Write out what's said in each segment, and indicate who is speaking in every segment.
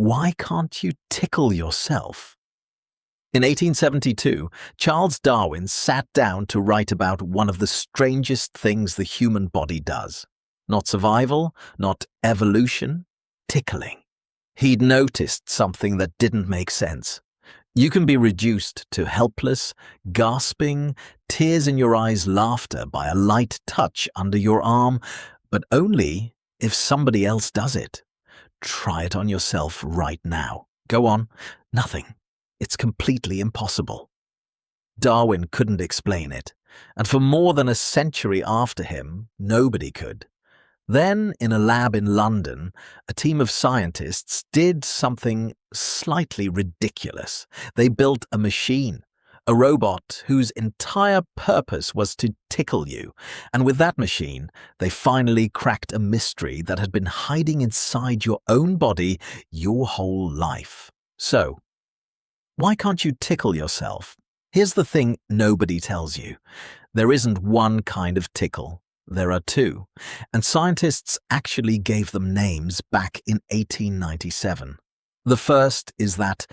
Speaker 1: Why can't you tickle yourself? In 1872, Charles Darwin sat down to write about one of the strangest things the human body does. Not survival, not evolution, tickling. He'd noticed something that didn't make sense. You can be reduced to helpless, gasping, tears in your eyes laughter by a light touch under your arm, but only if somebody else does it. Try it on yourself right now. Go on. Nothing. It's completely impossible. Darwin couldn't explain it, and for more than a century after him, nobody could. Then, in a lab in London, a team of scientists did something slightly ridiculous. They built a machine, a robot whose entire purpose was to tickle you, and with that machine, they finally cracked a mystery that had been hiding inside your own body your whole life. So, why can't you tickle yourself? Here's the thing nobody tells you. There isn't one kind of tickle. There are two, and scientists actually gave them names back in 1897. The first is that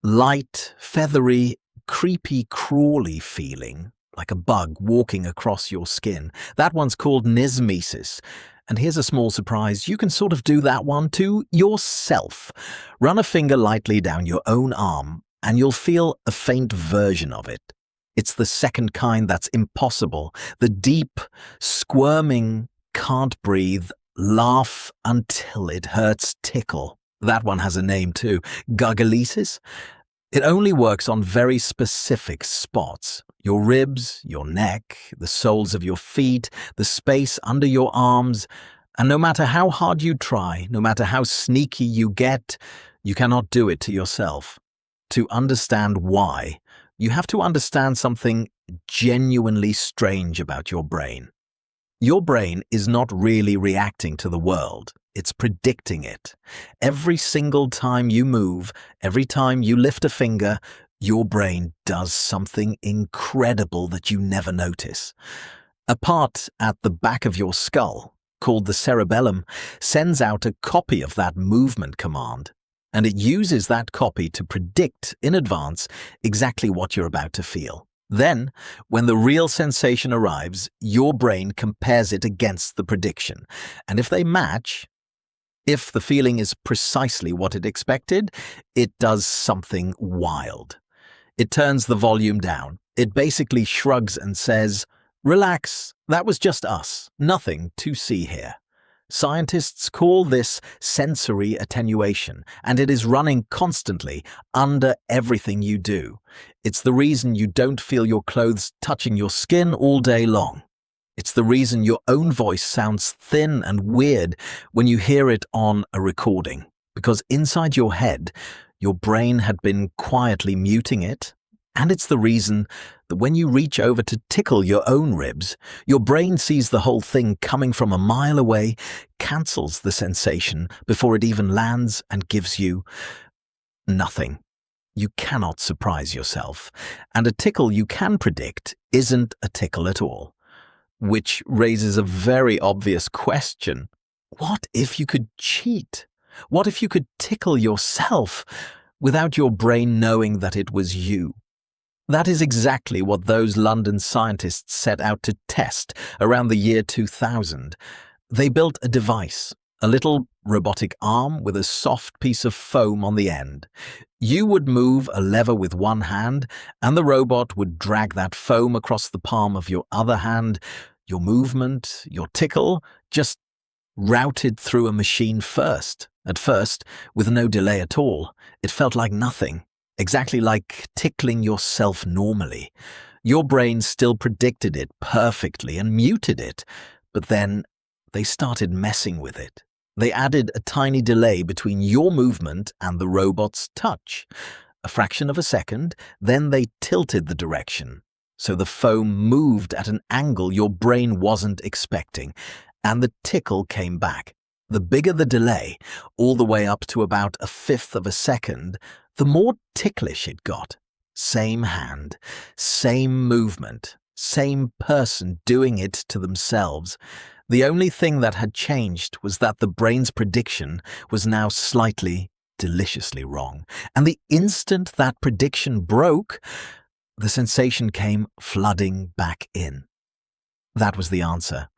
Speaker 1: light, feathery, creepy, crawly feeling, like a bug walking across your skin. That one's called nismesis. And here's a small surprise, you can sort of do that one to yourself. Run a finger lightly down your own arm, and you'll feel a faint version of it. It's the second kind that's impossible, the deep, squirming, can't breathe, laugh until it hurts tickle. That one has a name too, gugalisis. It only works on very specific spots. Your ribs, your neck, the soles of your feet, the space under your arms. And no matter how hard you try, no matter how sneaky you get, you cannot do it to yourself. To understand why, you have to understand something genuinely strange about your brain. Your brain is not really reacting to the world. It's predicting it. Every single time you move, every time you lift a finger, your brain does something incredible that you never notice. A part at the back of your skull, called the cerebellum, sends out a copy of that movement command, and it uses that copy to predict in advance exactly what you're about to feel. Then, when the real sensation arrives, your brain compares it against the prediction, and if they match, if the feeling is precisely what it expected, it does something wild. It turns the volume down. It basically shrugs and says, "Relax, that was just us, nothing to see here." Scientists call this sensory attenuation, and it is running constantly under everything you do. It's the reason you don't feel your clothes touching your skin all day long. It's the reason your own voice sounds thin and weird when you hear it on a recording, because inside your head, your brain had been quietly muting it. And it's the reason that when you reach over to tickle your own ribs, your brain sees the whole thing coming from a mile away, cancels the sensation before it even lands, and gives you nothing. You cannot surprise yourself, and a tickle you can predict isn't a tickle at all. Which raises a very obvious question. What if you could cheat? What if you could tickle yourself without your brain knowing that it was you? That is exactly what those London scientists set out to test around the year 2000. They built a device, a little robotic arm with a soft piece of foam on the end. You would move a lever with one hand, and the robot would drag that foam across the palm of your other hand. Your movement, your tickle, just routed through a machine first. At first, with no delay at all. It felt like nothing. Exactly like tickling yourself normally. Your brain still predicted it perfectly and muted it, but then they started messing with it. They added a tiny delay between your movement and the robot's touch. A fraction of a second, then they tilted the direction. So the foam moved at an angle your brain wasn't expecting, and the tickle came back. The bigger the delay, all the way up to about a fifth of a second, the more ticklish it got. Same hand, same movement, same person doing it to themselves. The only thing that had changed was that the brain's prediction was now slightly deliciously wrong. And the instant that prediction broke, the sensation came flooding back in. That was the answer.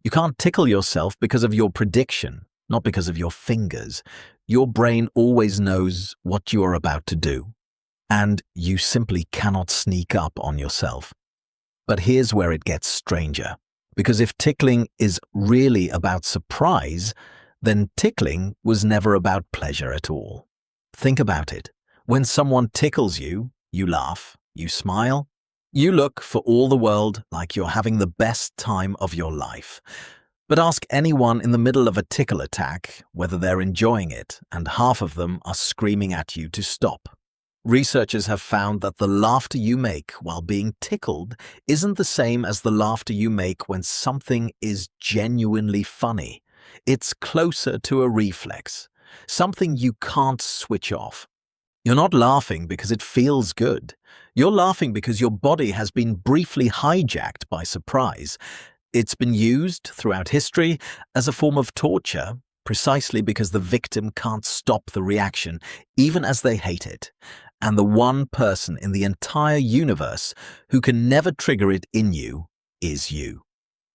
Speaker 1: You can't tickle yourself because of your prediction, not because of your fingers. Your brain always knows what you are about to do, and you simply cannot sneak up on yourself. But here's where it gets stranger, because if tickling is really about surprise, then tickling was never about pleasure at all. Think about it. When someone tickles you, you laugh, you smile, you look for all the world like you're having the best time of your life. But ask anyone in the middle of a tickle attack whether they're enjoying it, and half of them are screaming at you to stop. Researchers have found that the laughter you make while being tickled isn't the same as the laughter you make when something is genuinely funny. It's closer to a reflex, something you can't switch off. You're not laughing because it feels good. You're laughing because your body has been briefly hijacked by surprise. It's been used throughout history as a form of torture, precisely because the victim can't stop the reaction, even as they hate it. And the one person in the entire universe who can never trigger it in you is you,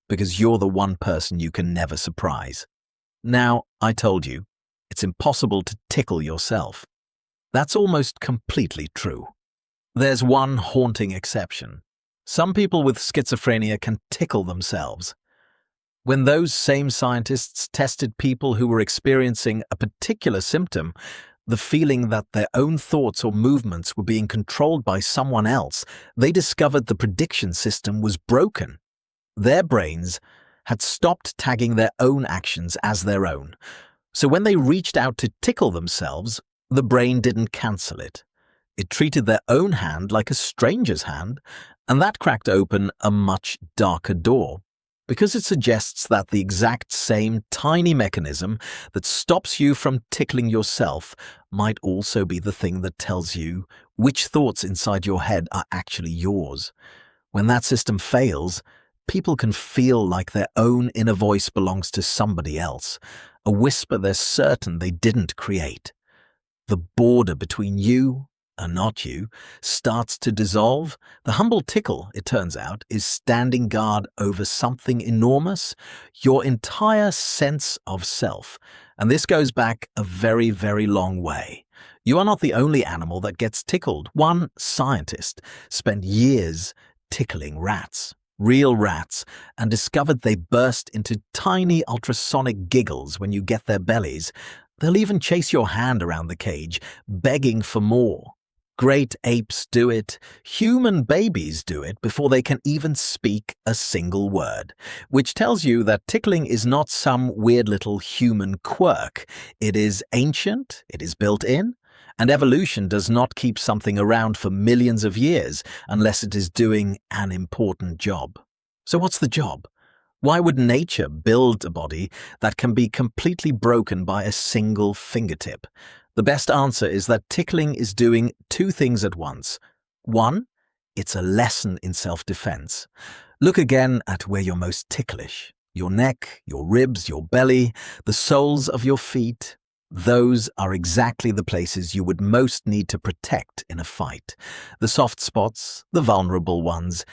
Speaker 1: because you're the one person you can never surprise. Now, I told you, it's impossible to tickle yourself. That's almost completely true. There's one haunting exception. Some people with schizophrenia can tickle themselves. When those same scientists tested people who were experiencing a particular symptom, the feeling that their own thoughts or movements were being controlled by someone else, they discovered the prediction system was broken. Their brains had stopped tagging their own actions as their own. So when they reached out to tickle themselves, the brain didn't cancel it. It treated their own hand like a stranger's hand, and that cracked open a much darker door, because it suggests that the exact same tiny mechanism that stops you from tickling yourself might also be the thing that tells you which thoughts inside your head are actually yours. When that system fails, people can feel like their own inner voice belongs to somebody else, a whisper they're certain they didn't create. The border between you and not you starts to dissolve. The humble tickle, it turns out, is standing guard over something enormous, your entire sense of self. And this goes back a very, very long way. You are not the only animal that gets tickled. One scientist spent years tickling rats, real rats, and discovered they burst into tiny ultrasonic giggles when you get their bellies. They'll even chase your hand around the cage, begging for more. Great apes do it. Human babies do it before they can even speak a single word, which tells you that tickling is not some weird little human quirk. It is ancient, it is built in, and evolution does not keep something around for millions of years unless it is doing an important job. So what's the job? Why would nature build a body that can be completely broken by a single fingertip? The best answer is that tickling is doing two things at once. One, it's a lesson in self-defense. Look again at where you're most ticklish. Your neck, your ribs, your belly, the soles of your feet. Those are exactly the places you would most need to protect in a fight. The soft spots, the vulnerable ones.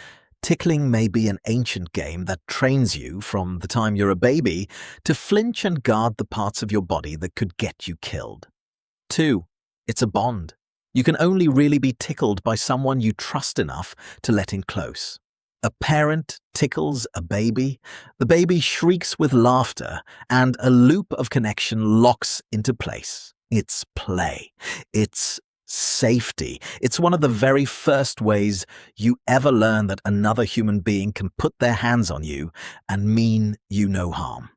Speaker 1: Tickling may be an ancient game that trains you from the time you're a baby to flinch and guard the parts of your body that could get you killed. 2. It's a bond. You can only really be tickled by someone you trust enough to let in close. A parent tickles a baby, the baby shrieks with laughter, and a loop of connection locks into place. It's play. It's safety. It's one of the very first ways you ever learn that another human being can put their hands on you and mean you no harm.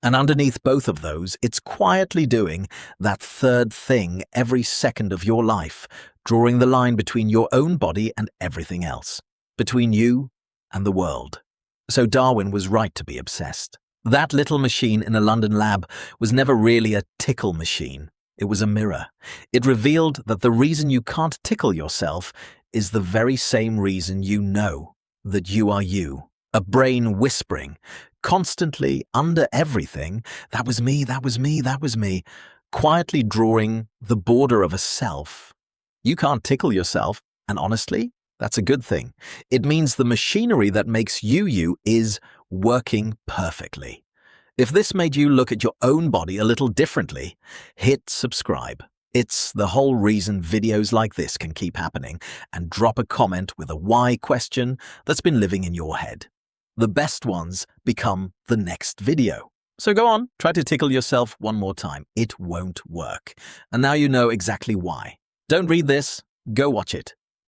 Speaker 1: And underneath both of those, it's quietly doing that third thing every second of your life, drawing the line between your own body and everything else, between you and the world. So Darwin was right to be obsessed. That little machine in a London lab was never really a tickle machine. It was a mirror. It revealed that the reason you can't tickle yourself is the very same reason you know that you are you. A brain whispering, constantly under everything, that was me, that was me, that was me, quietly drawing the border of a self. You can't tickle yourself, and honestly, that's a good thing. It means the machinery that makes you is working perfectly. If this made you look at your own body a little differently, hit subscribe. It's the whole reason videos like this can keep happening, and drop a comment with a why question that's been living in your head. The best ones become the next video. So go on, try to tickle yourself one more time. It won't work. And now you know exactly why. Don't read this, go watch it.